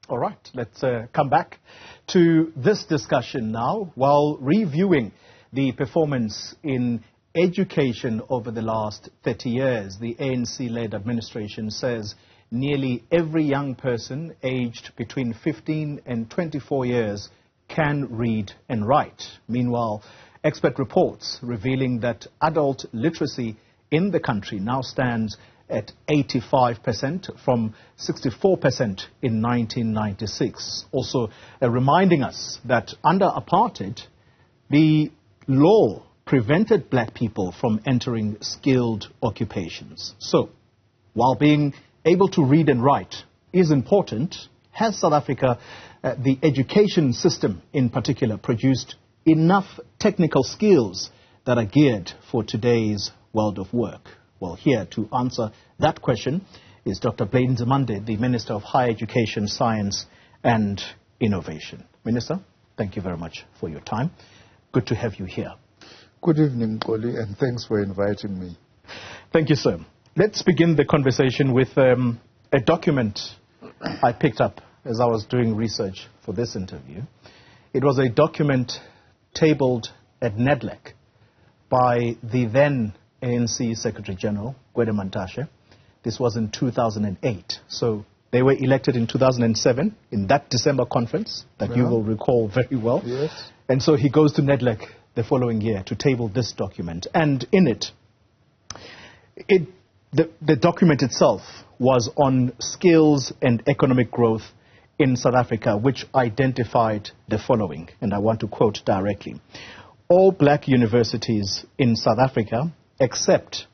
All right, let's come back to this discussion now. While reviewing the performance in education over the last 30 years, the ANC-led administration says nearly every young person aged between 15 and 24 years can read and write. Meanwhile, expert reports revealing that adult literacy in the country now stands at 85% from 64% in 1996. Also reminding us that under apartheid, the law prevented black people from entering skilled occupations. So, while being able to read and write is important, has South Africa, the education system in particular, produced enough technical skills that are geared for today's world of work? Well, here to answer that question is Dr. Blade Nzimande, the Minister of Higher Education, Science and Innovation. Minister, thank you very much for your time. Good to have you here. Good evening, Koli, and thanks for inviting me. Thank you, sir. Let's begin the conversation with a document I picked up as I was doing research for this interview. It was a document tabled at NEDLEC by the then ANC Secretary General, Gwede Mantashe. This was in 2008. So they were elected in 2007 in that December conference that you will recall very well. Yes. And so he goes to NEDLEC the following year to table this document. And in it, the document itself was on skills and economic growth in South Africa, which identified the following, and I want to quote directly. All black universities in South Africa, except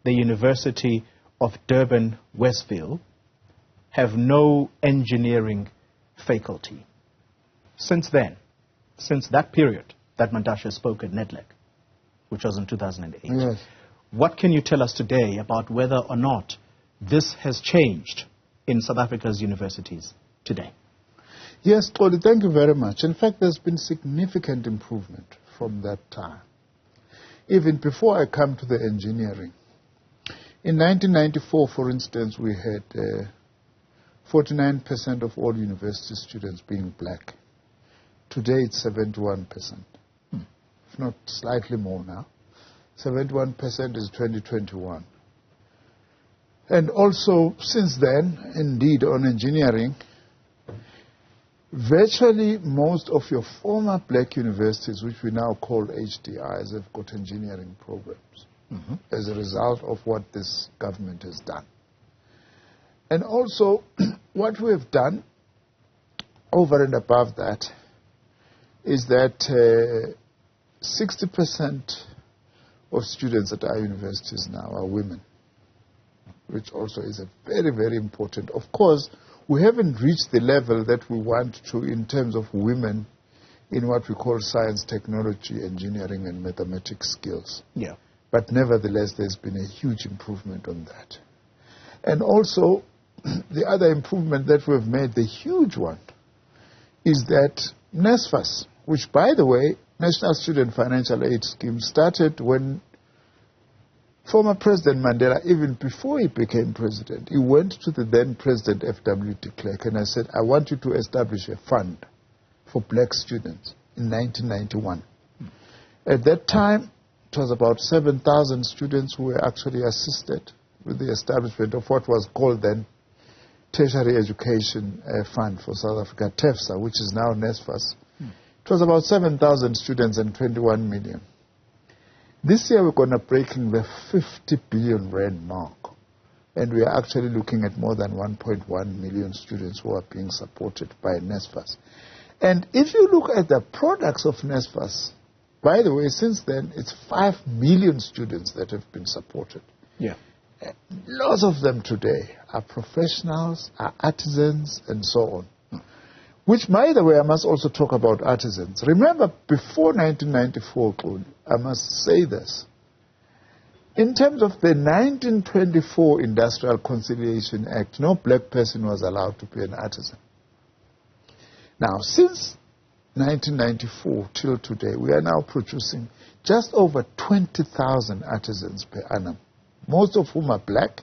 the University of Durban Westville, have no engineering faculty. Since then, since that period that Mantashe spoke at NEDLEC, which was in 2008, yes. What can you tell us today about whether or not this has changed in South Africa's universities today? Yes, Toli, thank you very much. In fact, there's been significant improvement from that time. Even before I come to the engineering. In 1994, for instance, we had 49% of all university students being black. Today it's 71%, if not slightly more now. 71% is 2021. And also, since then, indeed, on engineering, virtually most of your former black universities, which we now call HDIs, have got engineering programs as a result of what this government has done. And also, what we have done over and above that is that 60% of students at our universities now are women, which also is a very, very important. Of course, we haven't reached the level that we want to in terms of women in what we call science, technology, engineering, and mathematics skills. Yeah. But nevertheless, there's been a huge improvement on that. And also, the other improvement that we've made, the huge one, is that NSFAS, which, by the way, National Student Financial Aid Scheme, started when former President Mandela, even before he became president, he went to the then President F.W. de Klerk and I said, I want you to establish a fund for black students in 1991. At that time, it was about 7,000 students who were actually assisted with the establishment of what was called then Tertiary Education Fund for South Africa, TEFSA, which is now NSFAS. It was about 7,000 students and 21 million. This year we're going to breaking the 50 billion rand mark. And we are actually looking at more than 1.1 million students who are being supported by NSFAS. And if you look at the products of NSFAS, by the way, since then, it's 5 million students that have been supported. Yeah. Lots of them today are professionals, are artisans, and so on. Which, by the way, I must also talk about artisans. Remember, before 1994, I must say this. In terms of the 1924 Industrial Conciliation Act, no black person was allowed to be an artisan. Now, since 1994 till today, we are now producing just over 20,000 artisans per annum, most of whom are black,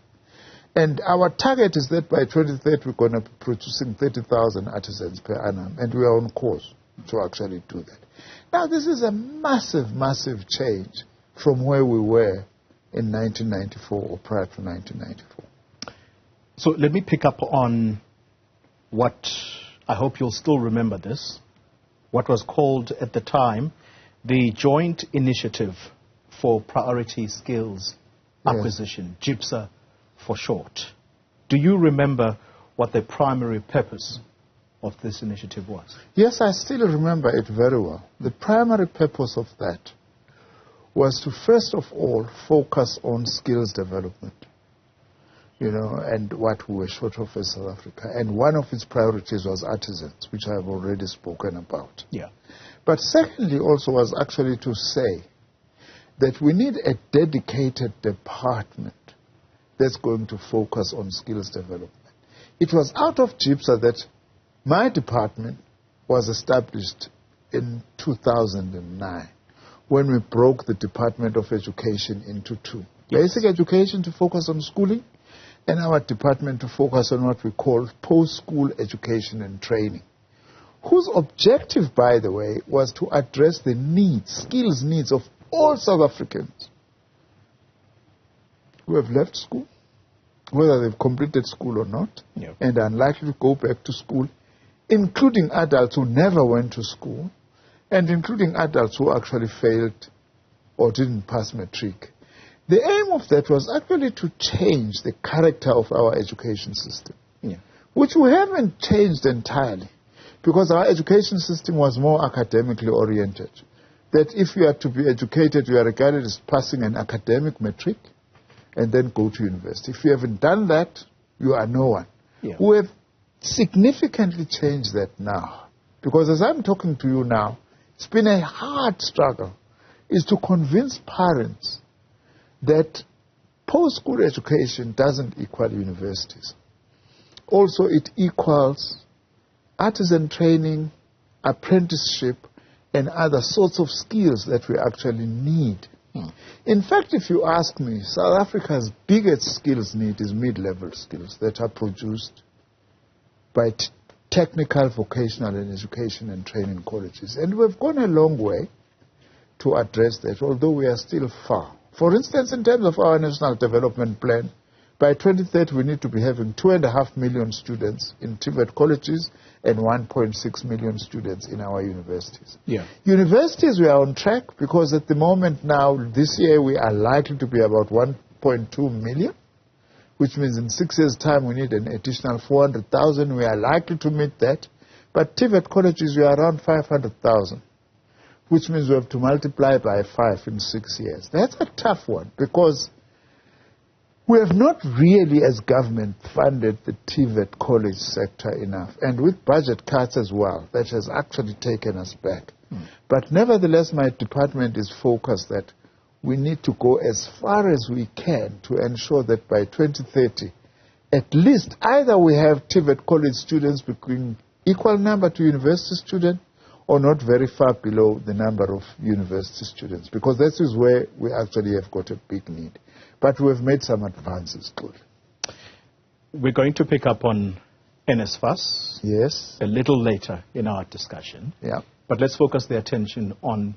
And our target is that by 2030 we're going to be producing 30,000 artisans per annum, and we are on course to actually do that. Now, this is a massive, massive change from where we were in 1994 or prior to 1994. So let me pick up on what, I hope you'll still remember this, what was called at the time the Joint Initiative for Priority Skills Acquisition, GHSA for short. Do you remember what the primary purpose of this initiative was? Yes, I still remember it very well. The primary purpose of that was to first of all focus on skills development, and what we were short of in South Africa. And one of its priorities was artisans, which I have already spoken about. Yeah. But secondly also was actually to say that we need a dedicated department that's going to focus on skills development. It was out of GHSA that my department was established in 2009 when we broke the Department of Education into two. Yes. Basic education to focus on schooling, and our department to focus on what we call post-school education and training, whose objective, by the way, was to address the needs, skills needs of all South Africans who have left school, whether they've completed school or not, and are unlikely to go back to school, including adults who never went to school, and including adults who actually failed or didn't pass matric. The aim of that was actually to change the character of our education system, which we haven't changed entirely, because our education system was more academically oriented. That if you are to be educated, you are regarded as passing an academic matric and then go to university. If you haven't done that, you are no one. We have significantly changed that now, because as I'm talking to you now, it's been a hard struggle, is to convince parents that post-school education doesn't equal universities. Also, it equals artisan training, apprenticeship, and other sorts of skills that we actually need. In fact, if you ask me, South Africa's biggest skills need is mid-level skills that are produced by technical, vocational, and education and training colleges. And we've gone a long way to address that, although we are still far. For instance, in terms of our National Development Plan, by 2030 we need to be having 2.5 million students in TVET colleges and 1.6 million students in our universities. Universities, we are on track, because at the moment now, this year, we are likely to be about 1.2 million, which means in 6 years' time we need an additional 400,000. We are likely to meet that. But TVET colleges, we are around 500,000. Which means we have to multiply by 5 in 6 years. That's a tough one, because we have not really, as government, funded the TVET college sector enough. And with budget cuts as well, that has actually taken us back. But nevertheless, my department is focused that we need to go as far as we can to ensure that by 2030, at least either we have TVET college students between equal number to university students, or not very far below the number of university students, because that is where we actually have got a big need. But we have made some advances, Claude. We're going to pick up on NSFAS a little later in our discussion. Yeah. But let's focus the attention on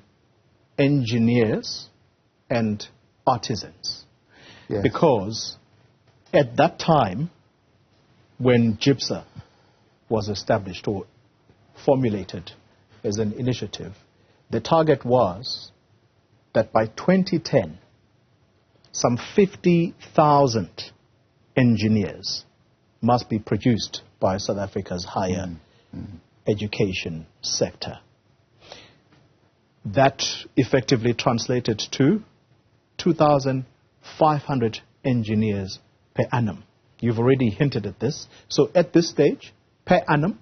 engineers and artisans. Because at that time, when GHSA was established or formulated as an initiative, the target was that by 2010, some 50,000 engineers must be produced by South Africa's higher education sector. That effectively translated to 2,500 engineers per annum. You've already hinted at this. So at this stage, per annum,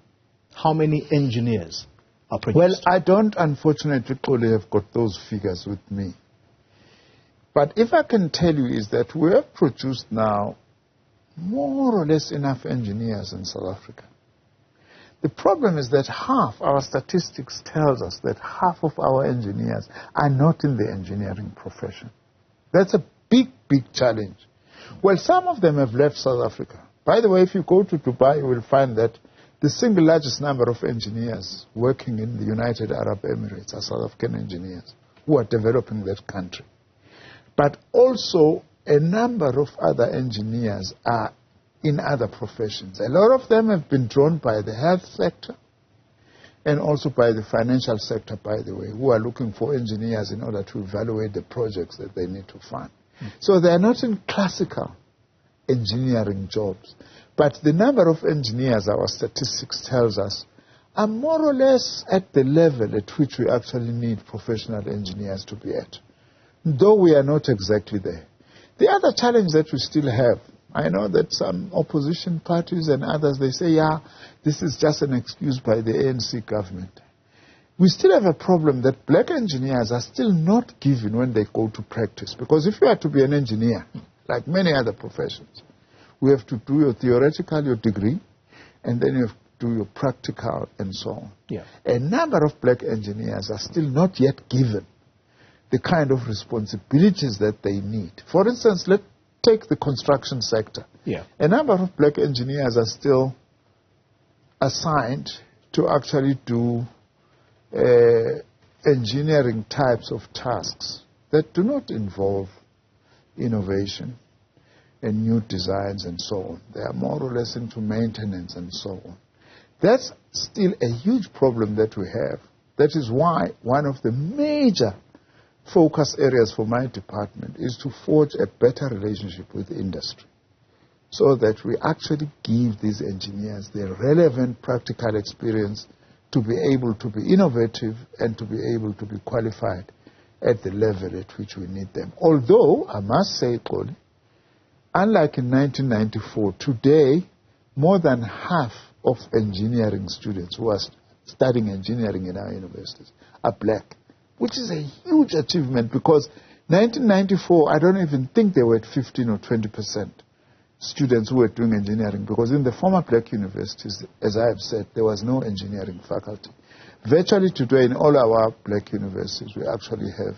how many engineers are produced? Well, I don't, unfortunately, only have got those figures with me. But if I can tell you is that we have produced now more or less enough engineers in South Africa. The problem is that our statistics tells us that half of our engineers are not in the engineering profession. That's a big, big challenge. Well, some of them have left South Africa. By the way, if you go to Dubai, you will find that the single largest number of engineers working in the United Arab Emirates are South African engineers who are developing that country. But also a number of other engineers are in other professions. A lot of them have been drawn by the health sector and also by the financial sector, by the way, who are looking for engineers in order to evaluate the projects that they need to fund. So they are not in classical engineering jobs. But the number of engineers, our statistics tells us, are more or less at the level at which we actually need professional engineers to be at, though we are not exactly there. The other challenge that we still have, I know that some opposition parties and others, they say, yeah, this is just an excuse by the ANC government. We still have a problem that black engineers are still not given when they go to practice. Because if you are to be an engineer, like many other professions, we have to do your theoretical, your degree, and then you have to do your practical and so on. Yeah. A number of black engineers are still not yet given the kind of responsibilities that they need. For instance, let's take the construction sector. Yeah. A number of black engineers are still assigned to actually do engineering types of tasks that do not involve innovation and new designs and so on. They are more or less into maintenance and so on. That's still a huge problem that we have. That is why one of the major focus areas for my department is to forge a better relationship with industry so that we actually give these engineers the relevant practical experience to be able to be innovative and to be able to be qualified at the level at which we need them. Although, I must say, Xoli, unlike in 1994, today, more than half of engineering students who are studying engineering in our universities are black, which is a huge achievement because 1994, I don't even think they were at 15 or 20% students who were doing engineering because in the former black universities, as I have said, there was no engineering faculty. Virtually today in all our black universities, we actually have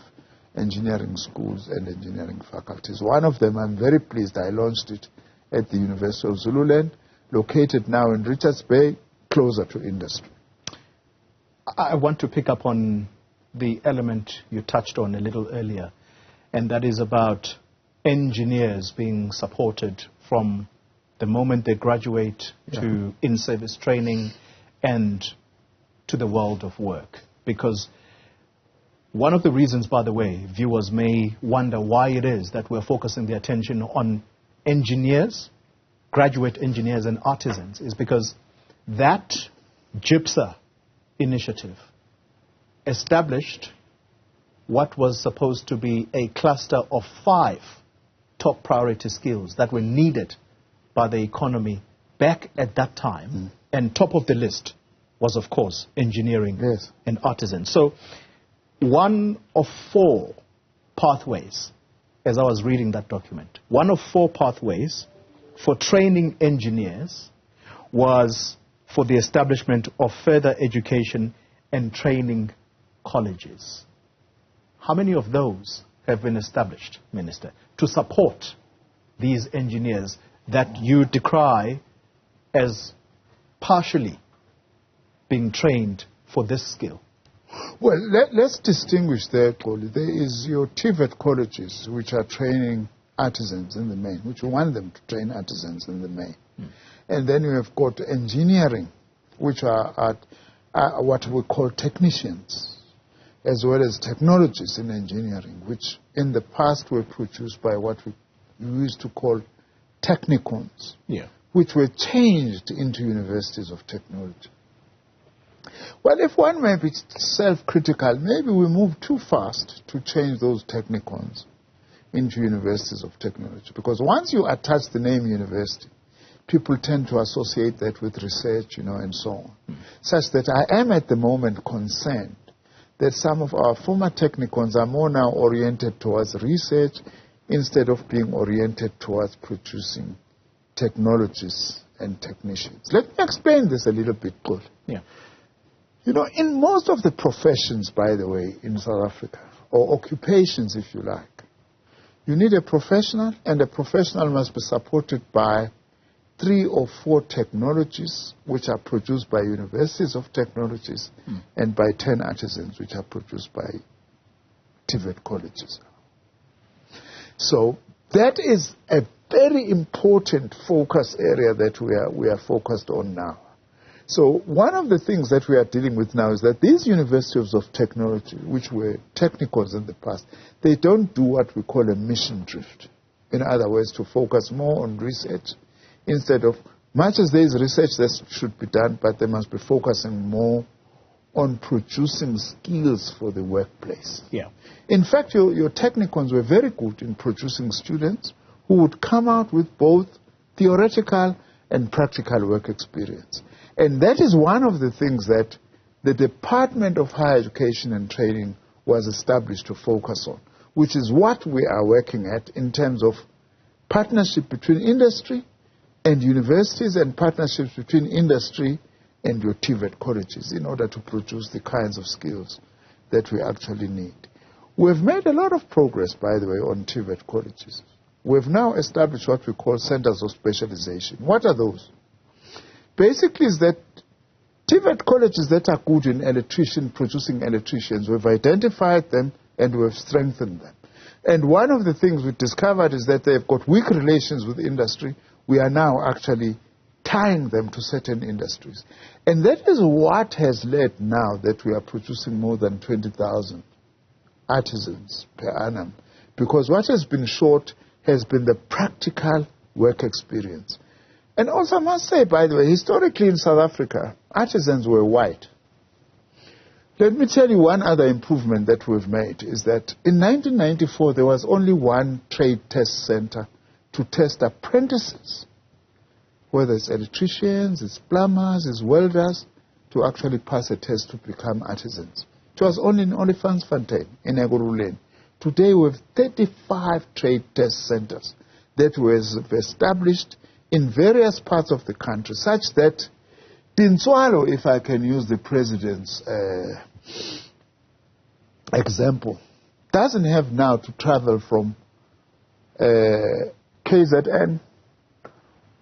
engineering schools and engineering faculties. One of them, I'm very pleased, I launched it at the University of Zululand, located now in Richards Bay, closer to industry. I want to pick up on the element you touched on a little earlier, and that is about engineers being supported from the moment they graduate to in-service training and to the world of work. Because one of the reasons, by the way, viewers may wonder why it is that we're focusing the attention on engineers, graduate engineers and artisans, is because that GHSA initiative established what was supposed to be a cluster of 5 top priority skills that were needed by the economy back at that time. And top of the list was, of course, engineering and artisans. So one of 4 pathways, as I was reading that document, one of 4 pathways for training engineers was for the establishment of further education and training colleges. How many of those have been established, Minister, to support these engineers that you decry as partially being trained for this skill? Well, let's distinguish there, Xoli. There is your TVET colleges, which are training artisans in the main, which we want them to train artisans in the main. And then you have got engineering, which are what we call technicians, as well as technologies in engineering, which in the past were produced by what we used to call technicons, which were changed into universities of technology. Well, if one may be self-critical, maybe we move too fast to change those technicons into universities of technology. Because once you attach the name university, people tend to associate that with research, and so on. Such that I am at the moment concerned that some of our former technicons are more now oriented towards research instead of being oriented towards producing technologists and technicians. Let me explain this a little bit, Xoli. In most of the professions, by the way, in South Africa, or occupations, if you like, You need a professional, and a professional must be supported by 3 or 4 technologies which are produced by universities of technologies and by 10 artisans which are produced by TVET colleges. So that is a very important focus area that we are focused on now. So one of the things that we are dealing with now is that these universities of technology, which were technicals in the past, they don't do what we call a mission drift. In other words, to focus more on research instead of, much as there is research that should be done, but they must be focusing more on producing skills for the workplace. Yeah. In fact, your technicons were very good in producing students who would come out with both theoretical and practical work experience. And that is one of the things that the Department of Higher Education and Training was established to focus on, which is what we are working at in terms of partnership between industry and universities and partnerships between industry and your TVET colleges in order to produce the kinds of skills that we actually need. We've made a lot of progress, by the way, on TVET colleges. We've now established what we call centers of specialization. What are those? Basically, is that TVET colleges that are good in producing electricians, we've identified them and we've strengthened them. And one of the things we discovered is that they've got weak relations with industry. We are now actually tying them to certain industries. And that is what has led now that we are producing more than 20,000 artisans per annum. Because what has been short has been the practical work experience. And also I must say, by the way, historically in South Africa, artisans were white. Let me tell you one other improvement that we've made is that in 1994 there was only one trade test center to test apprentices, whether it's electricians, it's plumbers, it's welders, to actually pass a test to become artisans. It was only in Olifantsfontein, in Ekurhuleni. Today we have 35 trade test centers that were established in various parts of the country, such that Tintswalo, if I can use the president's example, doesn't have now to travel from KZN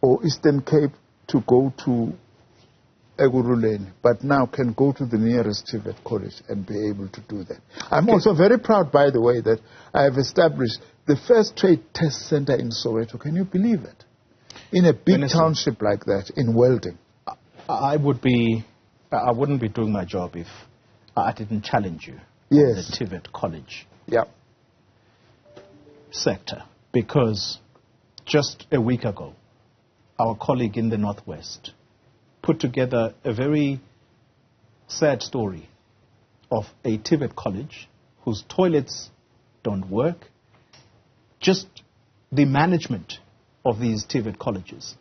or Eastern Cape to go to Ekurhuleni, but now can go to the nearest TVET college and be able to do that. I'm also very proud, by the way, that I have established the first trade test center in Soweto. Can you believe it? In a big township like that, in welding. I wouldn't be doing my job if I didn't challenge you. Yes. The TVET college sector. Because just a week ago, our colleague in the Northwest put together a very sad story of a TVET college whose toilets don't work. Just the management of these TVET colleges.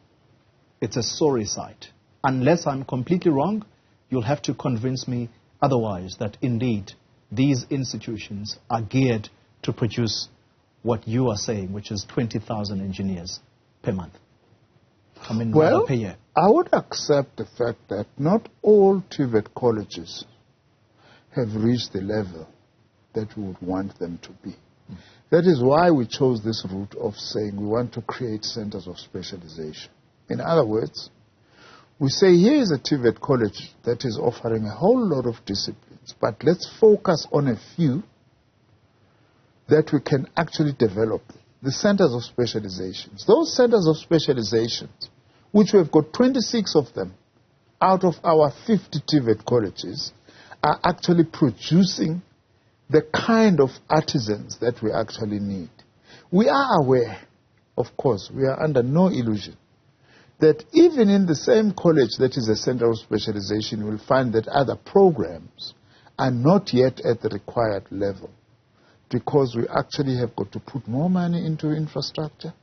It's a sorry sight. Unless I'm completely wrong, you'll have to convince me otherwise that indeed these institutions are geared to produce what you are saying, which is 20,000 engineers per month. I mean, well, per year. I would accept the fact that not all TVET colleges have reached the level that we would want them to be. That is why we chose this route of saying we want to create centers of specialization. In other words, we say here is a TVET college that is offering a whole lot of disciplines, but let's focus on a few that we can actually develop. The centers of specializations. Those centers of specializations, which we've got 26 of them out of our 50 TVET colleges, are actually producing the kind of artisans that we actually need. We are aware, of course, we are under no illusion, that even in the same college that is a center of specialization, you will find that other programs are not yet at the required level, because we actually have got to put more money into infrastructure,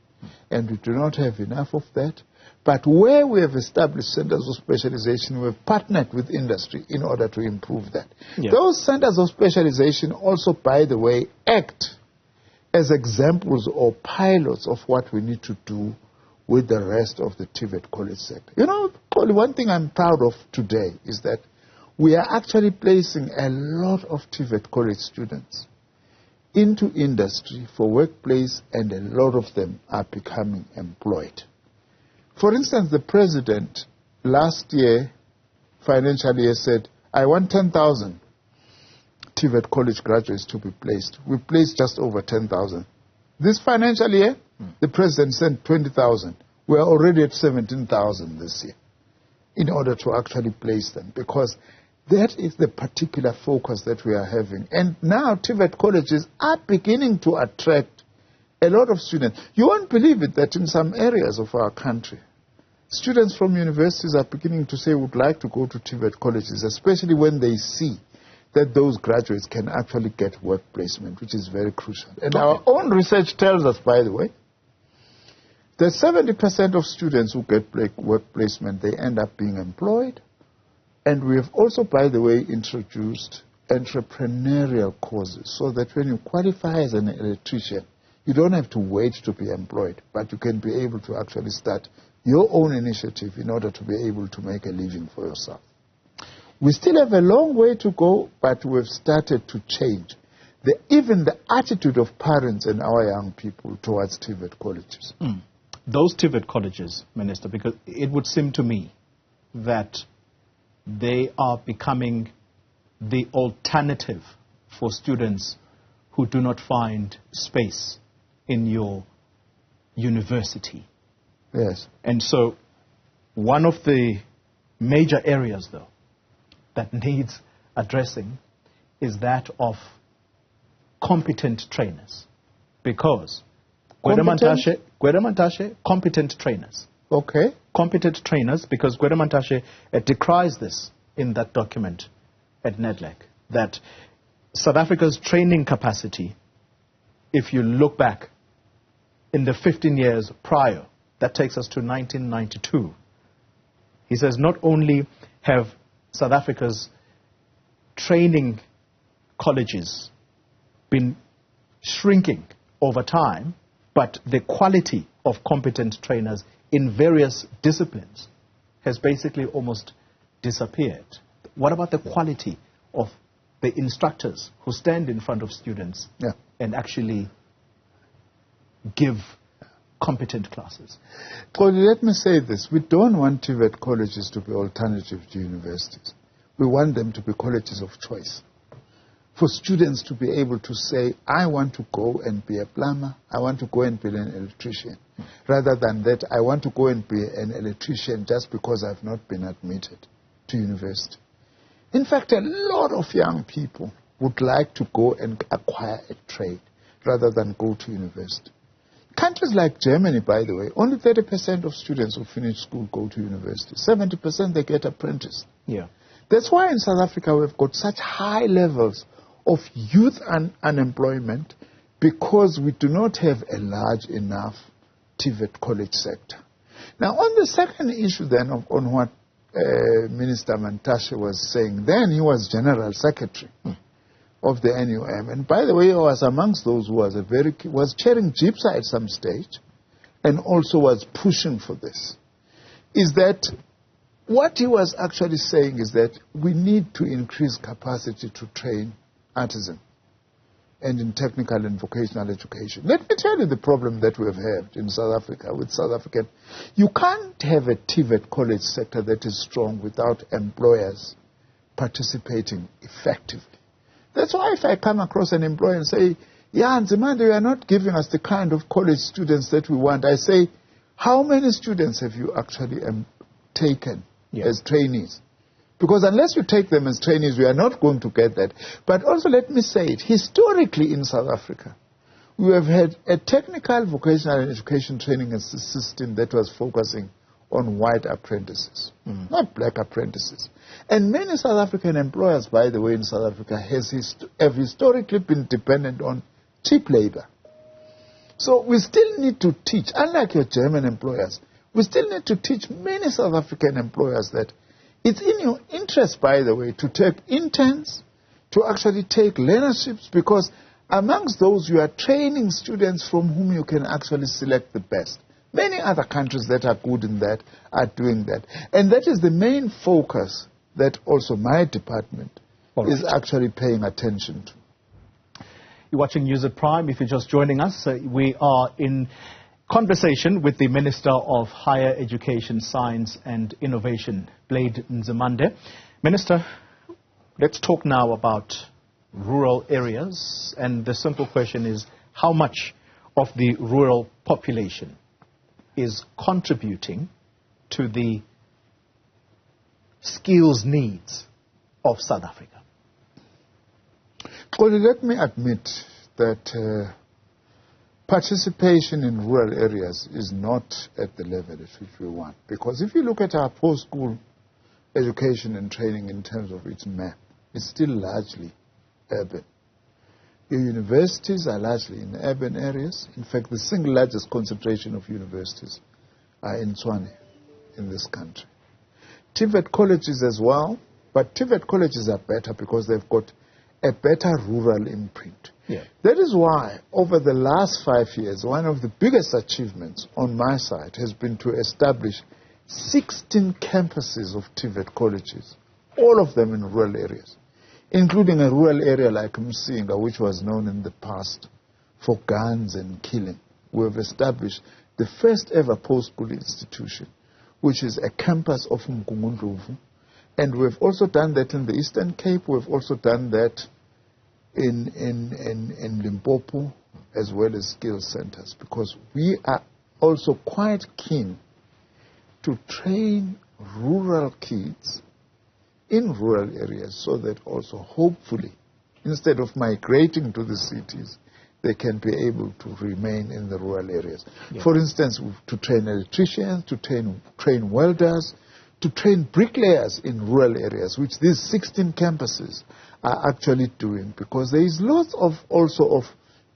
and we do not have enough of that. But where we have established centers of specialization, we have partnered with industry in order to improve that. Yeah. Those centers of specialization also, by the way, act as examples or pilots of what we need to do with the rest of the TVET college sector. You know, one thing I'm proud of today is that we are actually placing a lot of TVET college students into industry for workplace, and a lot of them are becoming employed. For instance, the president last year, financial year, said, I want 10,000 TVET college graduates to be placed. We placed just over 10,000. This financial year, the president sent 20,000. We are already at 17,000 this year in order to actually place them, because that is the particular focus that we are having. And now TVET colleges are beginning to attract a lot of students. You won't believe it that in some areas of our country, students from universities are beginning to say would like to go to TVET colleges, especially when they see that those graduates can actually get work placement, which is very crucial. And our own research tells us, by the way, that 70% of students who get work placement, they end up being employed. And we have also, by the way, introduced entrepreneurial courses so that when you qualify as an electrician, you don't have to wait to be employed, but you can be able to actually start your own initiative in order to be able to make a living for yourself. We still have a long way to go, but we've started to change even the attitude of parents and our young people towards TVET colleges. Those TVET colleges, Minister, because it would seem to me that they are becoming the alternative for students who do not find space in your university. Yes. And so one of the major areas, though, that needs addressing is that of competent trainers. Because Gwede competent trainers. Okay. Competent trainers, because Gwede Mantashe decries this in that document at NEDLEC, that South Africa's training capacity, if you look back in the 15 years prior, that takes us to 1992. He says not only have South Africa's training colleges been shrinking over time, but the quality of competent trainers in various disciplines has basically almost disappeared. What about the quality of the instructors who stand in front of students and actually give competent classes? Let me say this. We don't want TVET colleges to be alternative to universities. We want them to be colleges of choice. For students to be able to say, I want to go and be a plumber, I want to go and be an electrician, rather than that, I want to go and be an electrician just because I've not been admitted to university. In fact, a lot of young people would like to go and acquire a trade rather than go to university. Countries like Germany, by the way, only 30% of students who finish school go to university. 70% they get apprenticed. Yeah. That's why in South Africa we've got such high levels of youth unemployment, because we do not have a large enough TVET college sector. Now, on the second issue then, on what Minister Mantashe was saying, then he was General Secretary of the NUM. And by the way, he was amongst those who was chairing GHSA at some stage and also was pushing for this. Is that what he was actually saying is that we need to increase capacity to train artisan and in technical and vocational education. Let me tell you the problem that we have had in South Africa with South African. You can't have a TVET college sector that is strong without employers participating effectively. That's why if I come across an employer and say, yeah, Nzimande, you are not giving us the kind of college students that we want, I say, how many students have you actually taken as trainees? Because unless you take them as trainees, we are not going to get that. But also let me say it, historically in South Africa, we have had a technical vocational education training system that was focusing on white apprentices, not black apprentices. And many South African employers, by the way, in South Africa have historically been dependent on cheap labor. So we still need to teach, unlike your German employers, we still need to teach many South African employers that it's in your interest, by the way, to take interns, to actually take learnerships, because amongst those you are training students from whom you can actually select the best. Many other countries that are good in that are doing that. And that is the main focus that also my department is actually paying attention to. You're watching News at Prime. If you're just joining us, we are in conversation with the Minister of Higher Education, Science and Innovation, Blade Nzimande. Minister, let's talk now about rural areas. And the simple question is, how much of the rural population is contributing to the skills needs of South Africa? Well, let me admit that participation in rural areas is not at the level at which we want. Because if you look at our post-school education and training in terms of its map, it's still largely urban. Your universities are largely in urban areas. In fact, the single largest concentration of universities are in Tshwane, in this country. TVET colleges as well, but TVET colleges are better because they've got a better rural imprint. Yeah. That is why, over the last 5 years, one of the biggest achievements on my side has been to establish 16 campuses of TVET colleges, all of them in rural areas, including a rural area like Msinga, which was known in the past for guns and killing. We have established the first ever post-school institution, which is a campus of Mkungundlovu. And we've also done that in the Eastern Cape. We've also done that in Limpopo, as well as skills centers, because we are also quite keen to train rural kids in rural areas so that also hopefully, instead of migrating to the cities, they can be able to remain in the rural areas. Yeah. For instance, to train electricians, to train welders, to train bricklayers in rural areas, which these 16 campuses are actually doing, because there is lots of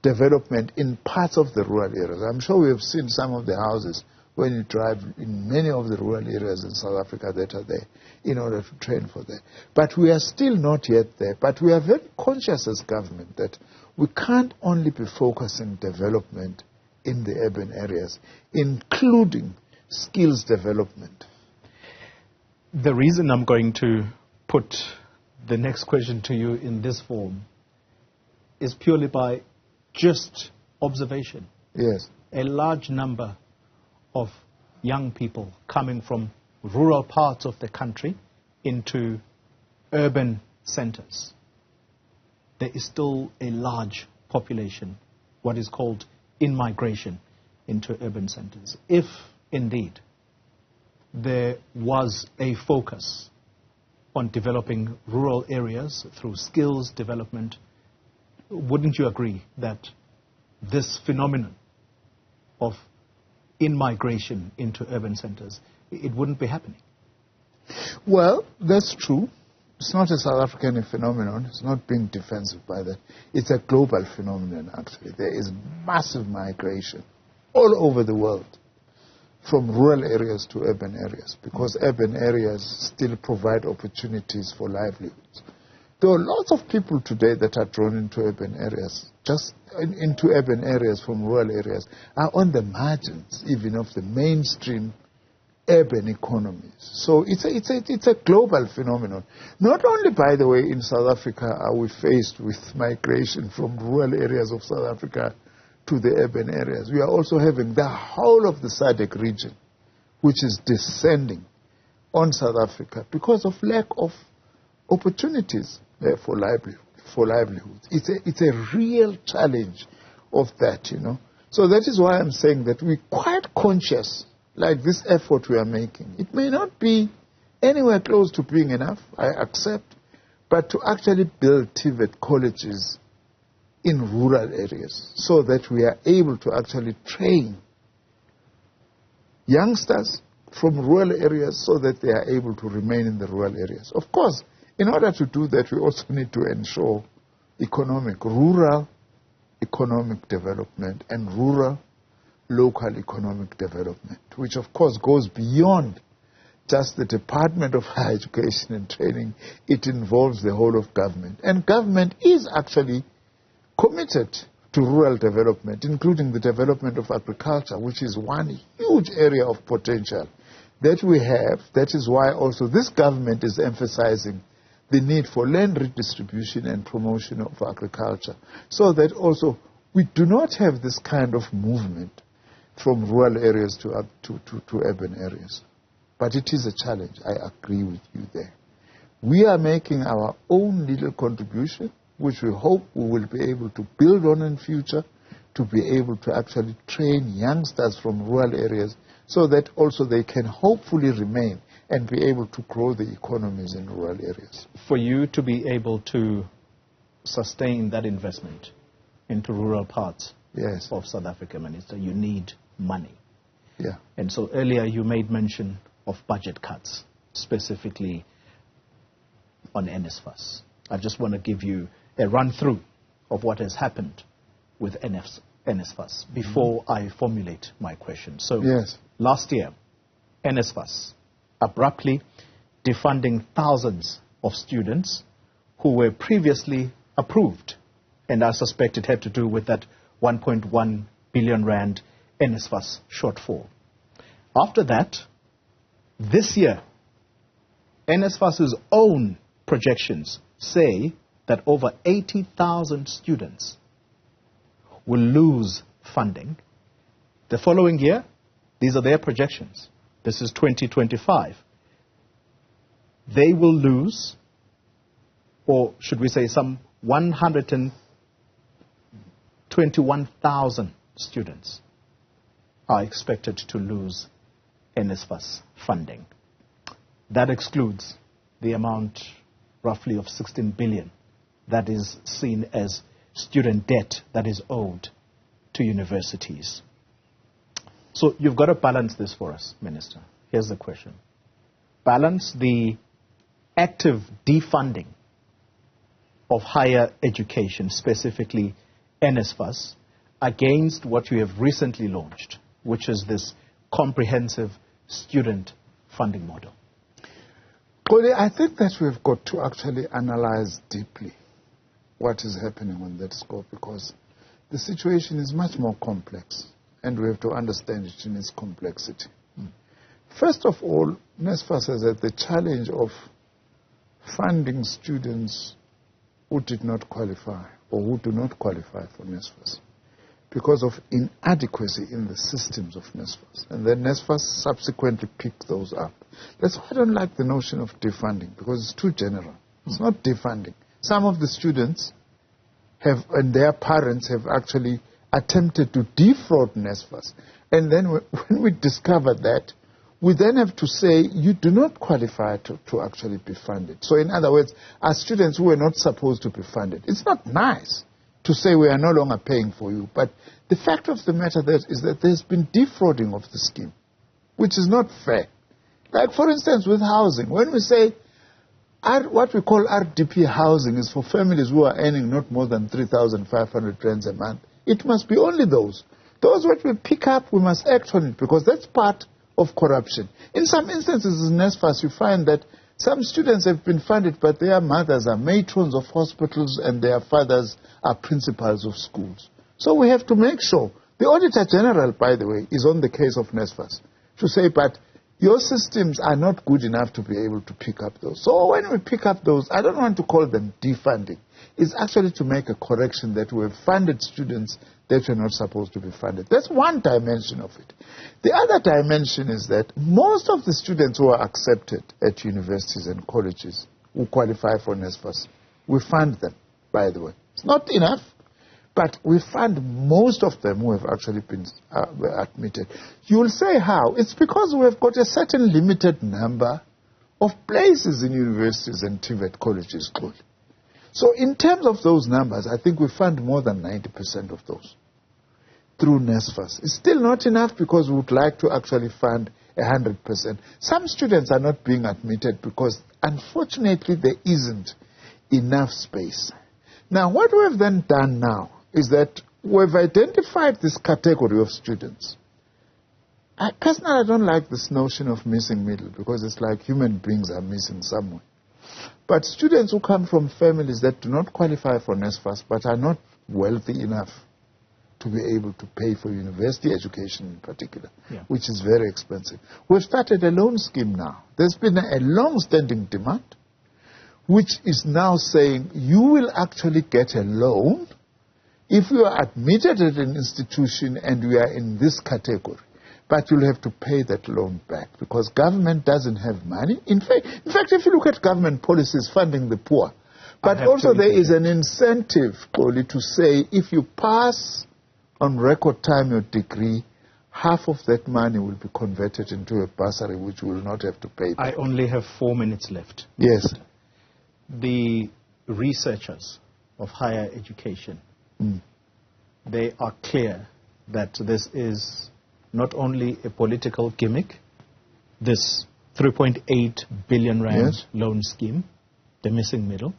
development in parts of the rural areas. I'm sure we have seen some of the houses when you drive in many of the rural areas in South Africa that are there in order to train for that. But we are still not yet there. But we are very conscious as government that we can't only be focusing development in the urban areas, including skills development. The reason I'm going to put the next question to you in this form is purely by just observation. Yes. A large number of young people coming from rural parts of the country into urban centers. There is still a large population, what is called in-migration into urban centers. If indeed there was a focus on developing rural areas through skills development, wouldn't you agree that this phenomenon of in-migration into urban centers, it wouldn't be happening? Well, that's true. It's not a South African phenomenon. It's not being defensive by that. It's a global phenomenon, actually. There is massive migration all over the world from rural areas to urban areas, because urban areas still provide opportunities for livelihoods. There are lots of people today that are drawn into urban areas, just into urban areas from rural areas, are on the margins even of the mainstream urban economies. So it's a global phenomenon. Not only, by the way, in South Africa are we faced with migration from rural areas of South Africa to the urban areas. We are also having the whole of the SADC region, which is descending on South Africa because of lack of opportunities for livelihoods. It's a real challenge of that, you know. So that is why I'm saying that we're quite conscious, like this effort we are making. It may not be anywhere close to being enough, I accept, but to actually build TVET colleges in rural areas so that we are able to actually train youngsters from rural areas so that they are able to remain in the rural areas. Of course, in order to do that, we also need to ensure rural economic development and rural local economic development, which of course goes beyond just the Department of Higher Education and Training. It involves the whole of government. And government is actually committed to rural development, including the development of agriculture, which is one huge area of potential that we have. That is why also this government is emphasizing the need for land redistribution and promotion of agriculture, so that also we do not have this kind of movement from rural areas to urban areas. But it is a challenge. I agree with you there. We are making our own little contribution, which we hope we will be able to build on in future, to be able to actually train youngsters from rural areas so that also they can hopefully remain and be able to grow the economies in rural areas. For you to be able to sustain that investment into rural parts of South Africa, Minister, you need money. Yeah. And so earlier you made mention of budget cuts, specifically on NSFAS. I just want to give you a run-through of what has happened with NSFAS before I formulate my question. So last year, NSFAS abruptly defunding thousands of students who were previously approved, and I suspect it had to do with that 1.1 billion rand NSFAS shortfall. After that, this year, NSFAS's own projections say that over 80,000 students will lose funding. The following year, these are their projections. This is 2025. They will lose, or should we say some 121,000 students are expected to lose NSFAS funding. That excludes the amount roughly of 16 billion that is seen as student debt that is owed to universities. So you've got to balance this for us, Minister. Here's the question. Balance the active defunding of higher education, specifically NSFAS, against what you have recently launched, which is this comprehensive student funding model. Well, I think that we've got to actually analyze deeply what is happening on that score, because the situation is much more complex and we have to understand it in its complexity. First of all, NSFAS has had the challenge of funding students who did not qualify or who do not qualify for NSFAS because of inadequacy in the systems of NSFAS. And then NSFAS subsequently picked those up. That's why I don't like the notion of defunding, because it's too general. It's not defunding. Some of the students have, and their parents have actually attempted to defraud NSFAS. And then when we discover that, we then have to say, you do not qualify to actually be funded. So in other words, as students who are not supposed to be funded, it's not nice to say we are no longer paying for you. But the fact of the matter is that there's been defrauding of the scheme, which is not fair. Like, for instance, with housing, when we say what we call RDP housing is for families who are earning not more than 3,500 rands a month, it must be only those. Those what we pick up, we must act on it, because that's part of corruption. In some instances in NSFAS, you find that some students have been funded, but their mothers are matrons of hospitals and their fathers are principals of schools. So we have to make sure. The Auditor General, by the way, is on the case of NSFAS to say, but your systems are not good enough to be able to pick up those. So when we pick up those, I don't want to call them defunding. It's actually to make a correction that we have funded students that were not supposed to be funded. That's one dimension of it. The other dimension is that most of the students who are accepted at universities and colleges who qualify for NSFAS, we fund them, by the way. It's not enough, but we fund most of them who have actually been admitted. You will say how? It's because we have got a certain limited number of places in universities and TVET colleges. So in terms of those numbers, I think we fund more than 90% of those through NSFAS. It's still not enough, because we would like to actually fund 100%. Some students are not being admitted because, unfortunately, there isn't enough space. Now, what we have then done now is that we've identified this category of students. Personally, I don't like this notion of missing middle, because it's like human beings are missing somewhere. But students who come from families that do not qualify for NSFAS but are not wealthy enough to be able to pay for university education in particular, which is very expensive. We've started a loan scheme now. There's been a long-standing demand. which is now saying you will actually get a loan if you are admitted at an institution and you are in this category. But you'll have to pay that loan back because government doesn't have money. In fact, if you look at government policies funding the poor, but also there is an incentive, Koli, to say if you pass on record time your degree, half of that money will be converted into a bursary which you will not have to pay back. I only have 4 minutes left. Yes. The researchers of higher education, they are clear that this is not only a political gimmick, this 3.8 billion rand loan scheme, the missing middle.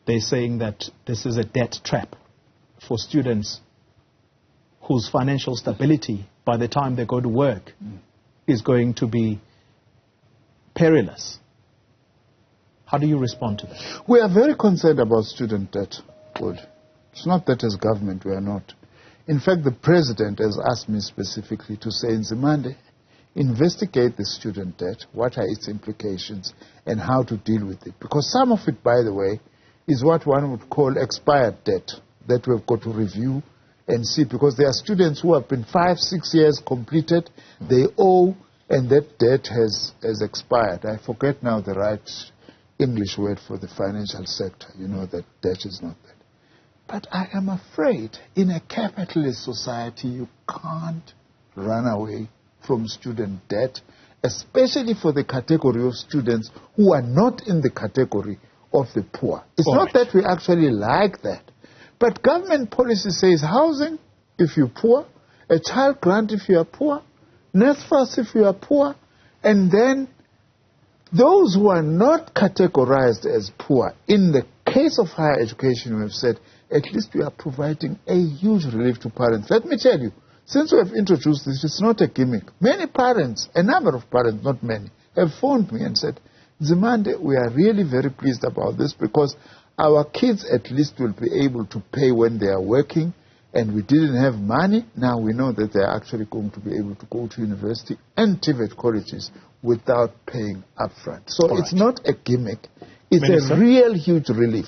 They're saying that this is a debt trap for students whose financial stability by the time they go to work is going to be perilous. How do you respond to that? We are very concerned about student debt, Good. It's not that as government we are not. In fact, the president has asked me specifically to say, Nzimande, investigate the student debt, what are its implications, and how to deal with it. Because some of it, by the way, is what one would call expired debt that we've got to review and see. Because there are students who have been 5-6 years completed, they owe, and that debt has expired. I forget now the right English word for the financial sector. You know that debt is not that. But I am afraid in a capitalist society you can't run away from student debt, especially for the category of students who are not in the category of the poor. It's not that we actually like that. But government policy says housing if you're poor, a child grant if you are poor, NSFAS if you are poor, and then those who are not categorized as poor, in the case of higher education, we have said, at least we are providing a huge relief to parents. Let me tell you, since we have introduced this, it's not a gimmick. Many parents, a number of parents, not many, have phoned me and said, Nzimande, we are really very pleased about this because our kids at least will be able to pay when they are working, and we didn't have money. Now we know that they are actually going to be able to go to university and TVET colleges without paying upfront. So it's not a gimmick. It's Minister, a real huge relief.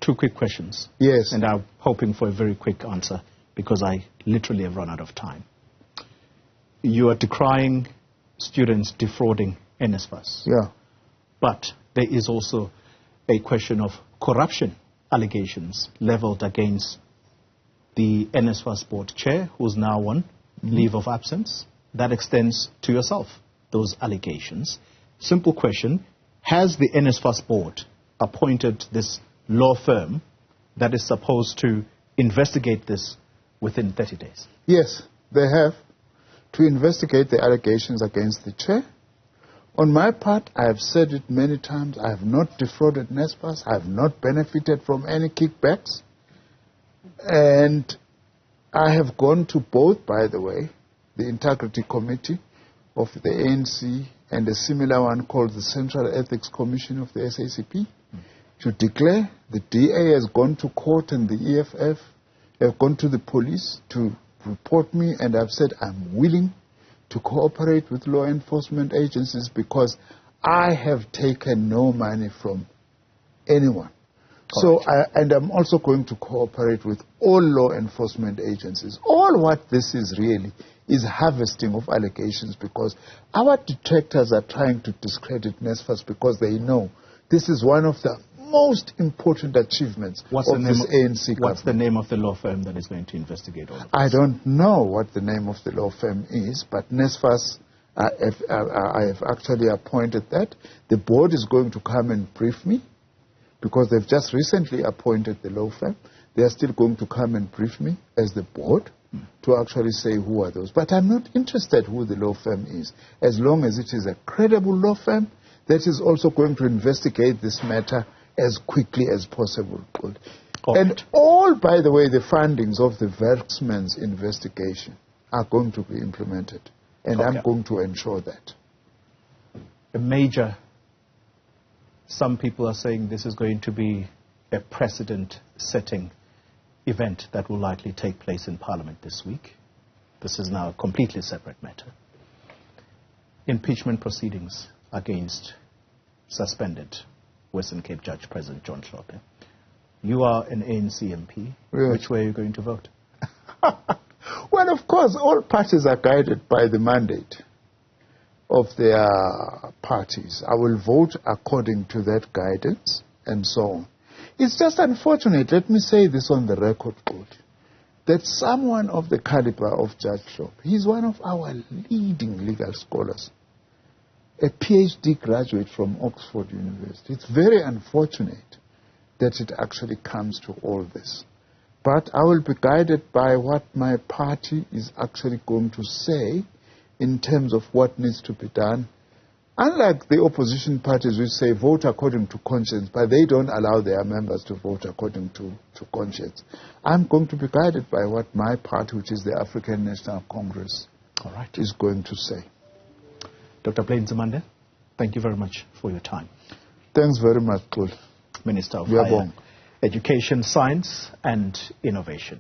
2 quick questions. Yes. And I'm hoping for a very quick answer because I literally have run out of time. You are decrying students defrauding NSFAS. Yeah. But there is also a question of corruption allegations leveled against the NSFAS board chair, who's now on leave of absence. That extends to yourself, those allegations. Simple question, has the NSFAS board appointed this law firm that is supposed to investigate this within 30 days? Yes, they have, to investigate the allegations against the chair. On my part, I have said it many times, I have not defrauded NSFAS, I have not benefited from any kickbacks. And I have gone to both, by the way, the Integrity Committee of the ANC and a similar one called the Central Ethics Commission of the SACP, to declare. The DA has gone to court and the EFF have gone to the police to report me, and I've said I'm willing to cooperate with law enforcement agencies because I have taken no money from anyone. So, and I'm also going to cooperate with all law enforcement agencies. All what this is really is harvesting of allegations because our detectors are trying to discredit NSFAS because they know this is one of the most important achievements of this ANC government. What's the name of the law firm that is going to investigate all of this? I don't know what the name of the law firm is, but NSFAS, I have actually appointed that. The board is going to come and brief me because they've just recently appointed the law firm. They are still going to come and brief me as the board to actually say who are those. But I'm not interested who the law firm is, as long as it is a credible law firm that is also going to investigate this matter as quickly as possible. And all, by the way, the findings of the Werksman's investigation are going to be implemented. And I'm going to ensure that. A major, some people are saying this is going to be a precedent-setting event that will likely take place in Parliament this week. This is now a completely separate matter. Impeachment proceedings against suspended Western Cape Judge President John Hlophe. You are an ANC MP. Yes. Which way are you going to vote? Well, of course, all parties are guided by the mandate of their parties. I will vote according to that guidance and so on. It's just unfortunate, let me say this on the record, that someone of the caliber of Judge Hlophe, he's one of our leading legal scholars, a PhD graduate from Oxford University. It's very unfortunate that it actually comes to all this. But I will be guided by what my party is actually going to say in terms of what needs to be done. Unlike the opposition parties which say vote according to conscience, but they don't allow their members to vote according to conscience, I'm going to be guided by what my party, which is the African National Congress, is going to say. Dr. Blade Nzimande, thank you very much for your time. Thanks very much, Paul. Minister of Higher Education, Science and Innovation.